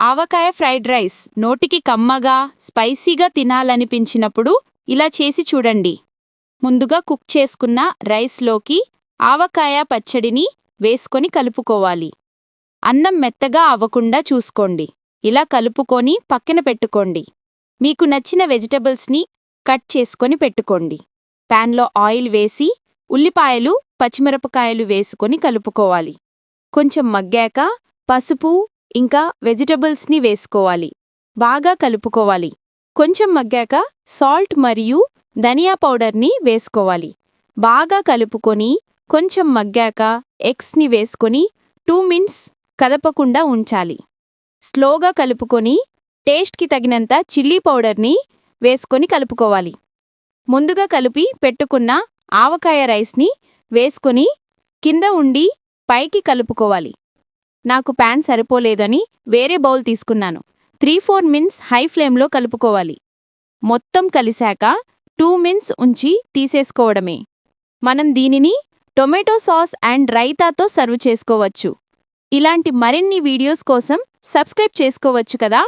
ఆవకాయ fried rice నోటికి కమ్మగా స్పైసీగా తినాలనిపించినప్పుడు ఇలా చేసి చూడండి. ముందుగా కుక్ చేసుకున్న రైస్లోకి ఆవకాయ పచ్చడిని వేసుకొని కలుపుకోవాలి. అన్నం మెత్తగా అవ్వకుండా చూసుకోండి. ఇలా కలుపుకొని పక్కన పెట్టుకోండి. మీకు నచ్చిన వెజిటబుల్స్ని కట్ చేసుకొని పెట్టుకోండి. ప్యాన్లో ఆయిల్ వేసి ఉల్లిపాయలు, పచ్చిమిరపకాయలు వేసుకొని కలుపుకోవాలి. కొంచెం మగ్గాక పసుపు ఇంకా వెజిటబుల్స్ని వేసుకోవాలి. బాగా కలుపుకోవాలి. కొంచెం మగ్గాక సాల్ట్ మరియు ధనియా పౌడర్ని వేసుకోవాలి. బాగా కలుపుకొని కొంచెం మగ్గాక ఎగ్స్ని వేసుకొని 2 మినిట్స్ కదపకుండా ఉంచాలి. స్లోగా కలుపుకొని టేస్ట్కి తగినంత చిల్లీ పౌడర్ని వేసుకొని కలుపుకోవాలి. ముందుగా కలిపి పెట్టుకున్న ఆవకాయ రైస్ని వేసుకొని కింద ఉండి పైకి కలుపుకోవాలి. నాకు ప్యాన్ సరిపోలేదని వేరే బౌల్ తీసుకున్నాను. 3-4 మినిట్స్ హై ఫ్లేమ్లో కలుపుకోవాలి. మొత్తం కలిశాక 2 మినిట్స్ ఉంచి తీసేసుకోవడమే. మనం దీనిని టొమాటో సాస్ అండ్ రైతాతో సర్వ్ చేసుకోవచ్చు. ఇలాంటి మరిన్ని వీడియోస్ కోసం సబ్స్క్రైబ్ చేసుకోవచ్చు కదా.